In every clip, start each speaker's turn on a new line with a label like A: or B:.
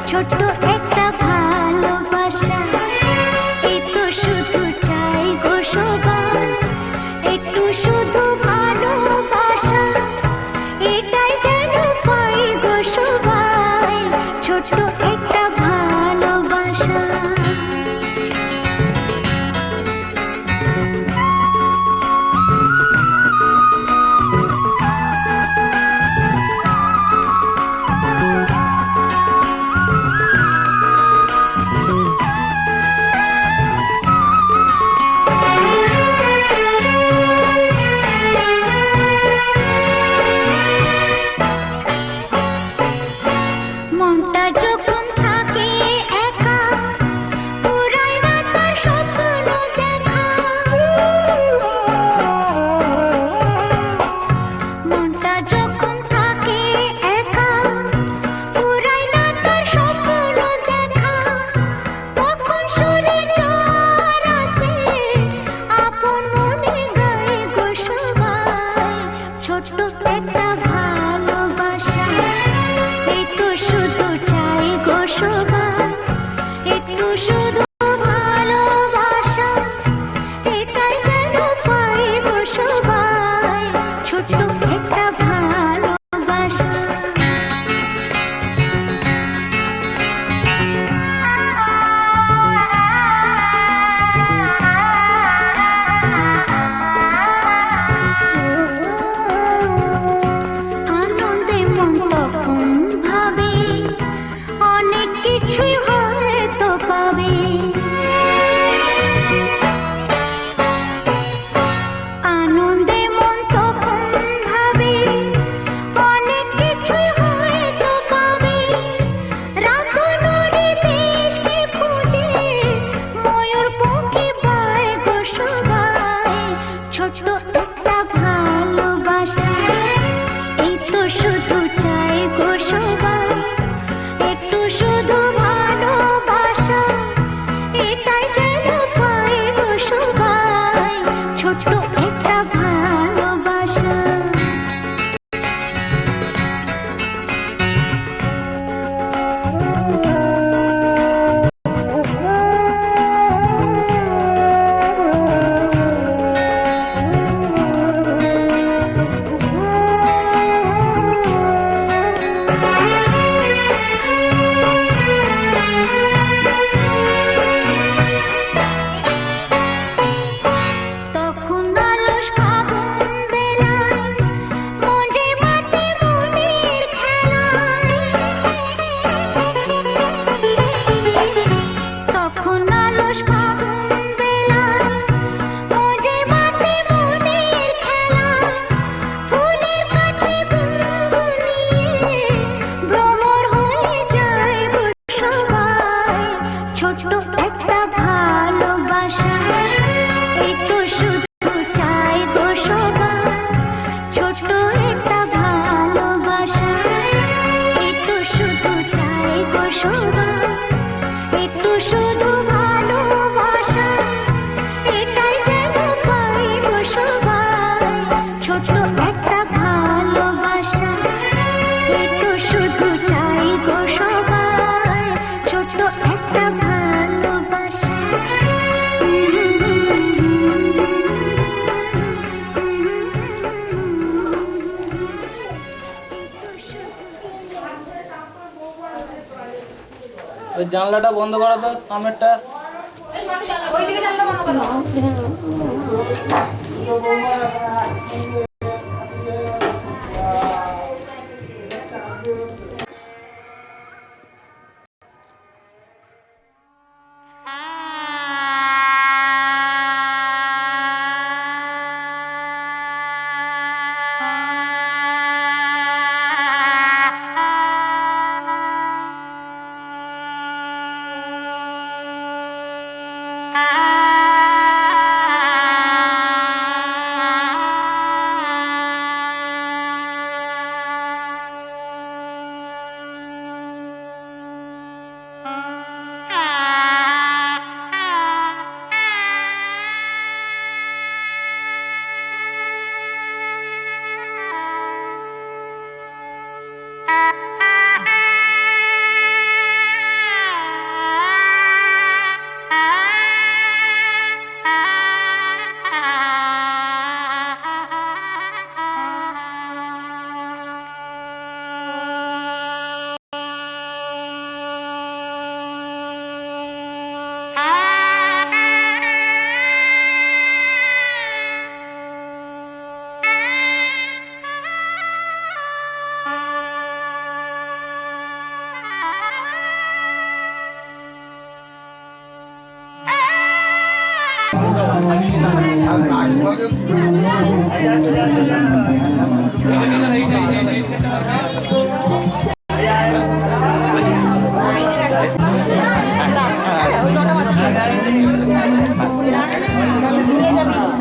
A: ছোট্ট একটা ভালোবাসা, এই তো শুধু চাই গো সবাই, একটু শুধু ভালোবাসা, এটাই যেন পাই গো সবাই, ছোট্ট একটা ভালোবাসা। মনটা যখন থাকে একা, পুরাই না তার স্বপ্ন দেখা। মনটা যখন থাকে একা, পুরাই না তার স্বপ্ন দেখা। তখন সুরে ঝড় আসে, আপন মনে গায় গো সবাই, ছোট্ট একটা ভালোবাসা, এই তো শুধু চাই গো সবাই, একটু শুধু ভালোবাসা, এটাই যেন পাই গো সবাই, ছোট্ট একটা ভালোবাসা। আনন্দে মন তখন ভাবে, অনেক কিছুই হয়তো পাবে। আনন্দে মন তখন ভাবে, অনেক কিছুই হয়তো পাবে। রাখনরি দেশকে খুঁজে, ময়ূর পঙ্খী পায় গো সবাই, ছোট্ট একটা ভালোবাসা, এই তো শুধু চাই গো সবাই, একটু শুধু ভালোবাসা, এটাই যেন পাই গো সবাই, ছোট্ট একটা ভালোবাসা। তখন অলস ফাগুন বেলায়, মজে মাতে মনের খেলায়। তখন অলস ফাগুন বেলায়, মজে মাতে মনের খেলায়। ফুলের কাছে গুনগুনিয়ে, ভ্রমর হয়ে যায় গো সবাই, ছোট্ট একটা ভালোবাসা, এই তো শুধু চাই গো সবাই, ছোট্ট একটা ভালোবাসা, এই তো শুধু চাই গো সবাই, একটু শুধু ভালোবাসা, এটাই যেন পাই গো সবাই, ছোট্ট একটা ভালোবাসা, এই তো শুধু চাই গো সবাই, ছোট্ট একটা ভালোবাসা।
B: ওই জানলাটা বন্ধ করো তো, সামনেরটা।
C: ওইদিকে জানলা বন্ধ করো।
A: আ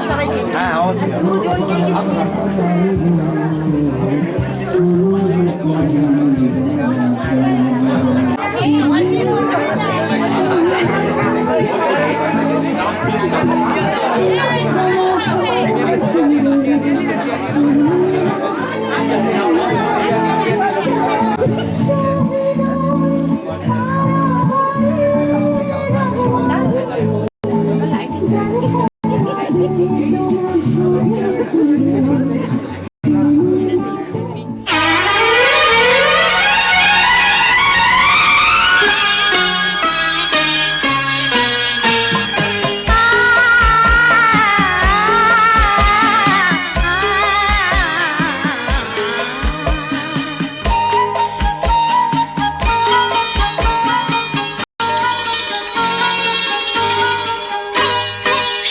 C: সবাইকে
D: হ্যাঁ অবশ্যই
C: দুজনকে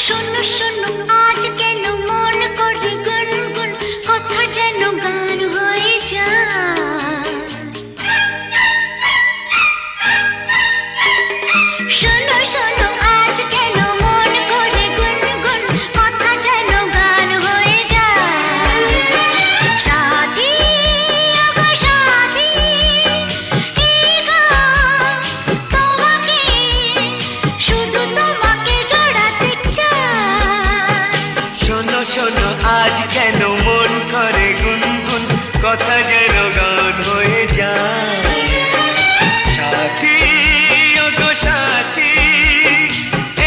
A: শোনো শোনো আজ কেন মন করে গুনগুন কথা যেন গান হয়ে যায় শোনো শোনো আজ কেন মন করে গুনগুন কথা যেন গান হয়ে যায় সাথী ওগো সাথী এই গান তোমাকে শুধু তোমাকে জড়াতে চায়
E: শোনো শোনো আজ কেন মন করে গুনগুন কথা যেন গান হয়ে যায় সাথী ওগো সাথী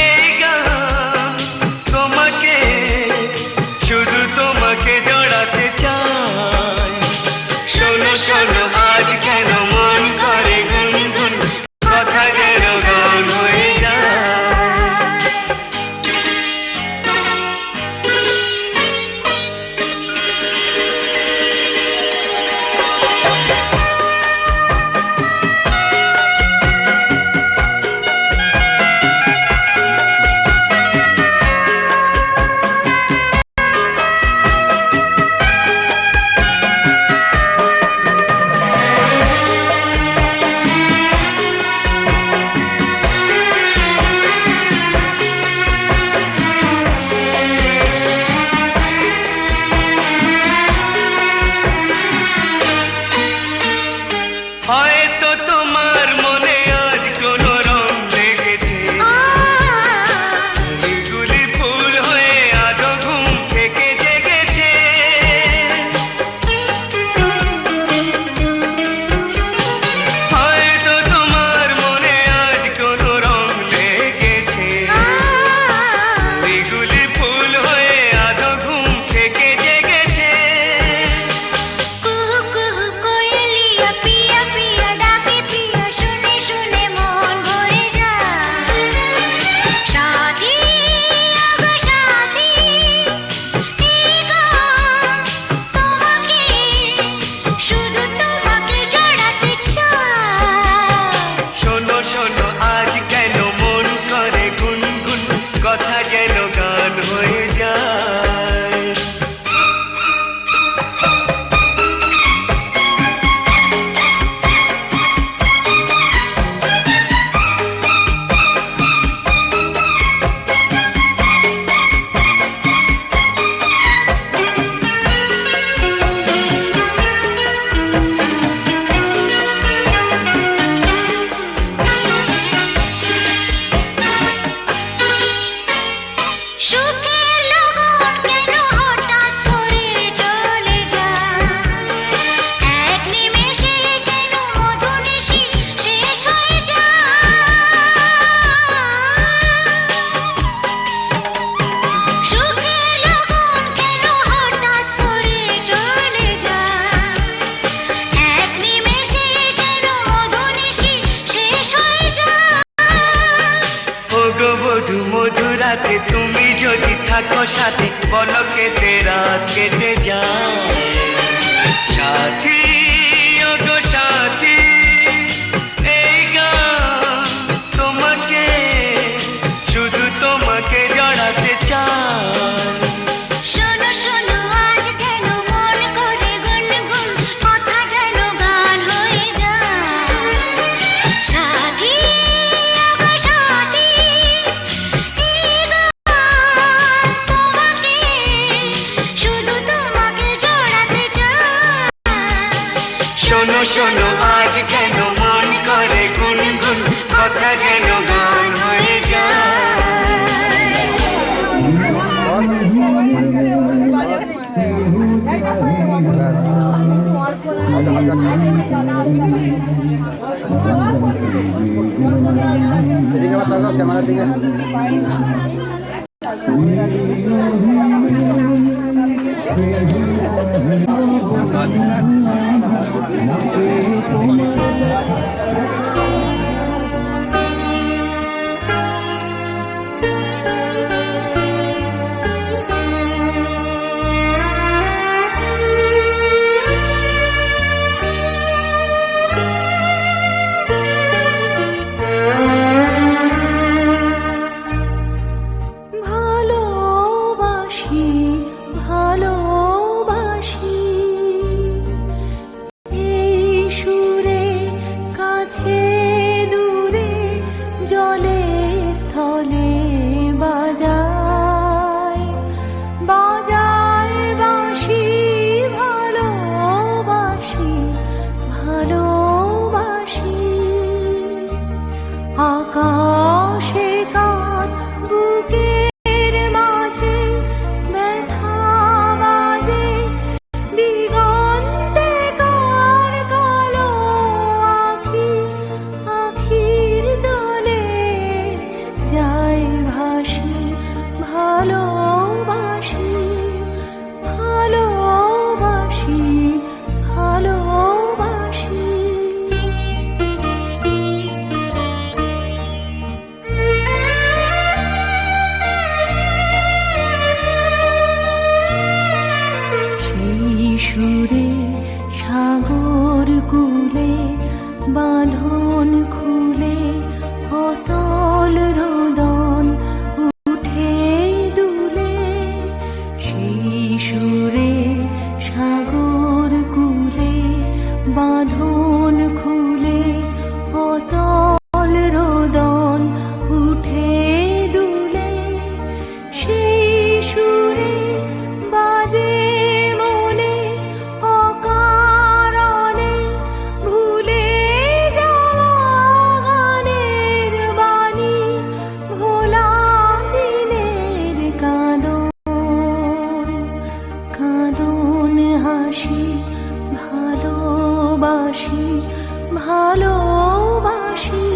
E: এই গান তোমাকে শুধু তোমাকে জড়াতে চায় শোনো শোনো আজ কেন মন করে গুনগুন কথা যেন গান হয়ে যায় হয়তো তোমার মনে আজ কোনো রং লেগেছে এগুলি ফুল হয়ে আজও ঘুম থেকে জেগেছে হয়তো তোমার মনে আজ কোনো রং লেগেছে এগুলি ফুল হয়ে আজও ঘুম থেকে জেগেছে
A: কুহু কুহু কোয়েলিয়া পিয়া পিয়া ডাকে পিয়া শুনে শুনে মন ভরে যায় সাথী ওগো সাথী এই গান তোমাকে শুধু তোমাকে জড়াতে চায়
E: শোনো শোনো আজ কেন মন করে গুনগুন কথা যেন গান হয়ে যায়
A: সুখের লগন কেন হঠাৎ করে চলে যায় এক নিমেষে যেন মধুনিশি শেষ হয়ে যায় সুখের লগন কেন হঠাৎ করে চলে যায় এক নিমেষে যেন মধুনিশি শেষ হয়ে যায়
E: ওগো বধু মধুরাতে তুমি যদি থাকো সাথে বলো কেটে রাত কেটে যায় সাথী ওগো সাথী এই গান তোমাকে শুধু তোমাকে জড়াতে চায় গুনগুন কথা যেন গান হয়ে যায়।
D: এদিকে আবার তাকাও ক্যামেরার দিকে।
A: ভালোবাসি ভালোবাসি এই সুরে কাছে দূরে জলে স্থলে বাজায় বাজায় বাঁশি ভালোবাসি ভালোবাসি আকাশে কার বুকের মাঝে ব্যথা বাজে দিগন্তে কার কালো আখি আখির জলে যায় ভাসি ভালোবাসি ভালোবাসি ভালোবাসি সেই সুরে সাগর কুলে বাঁধন খুলে অতল রোদন উঠে দুলে সেই সুরে সাগর কুলে বাঁধন খুলে অতল রোদন উঠে দুলে সেই সুরে বাজে মনে অকারণে ভুলে যাওয়া গানের বাণী ভোলা দিনের কাঁদন কাঁদন হাসি ভালোবাসি ভালোবাসি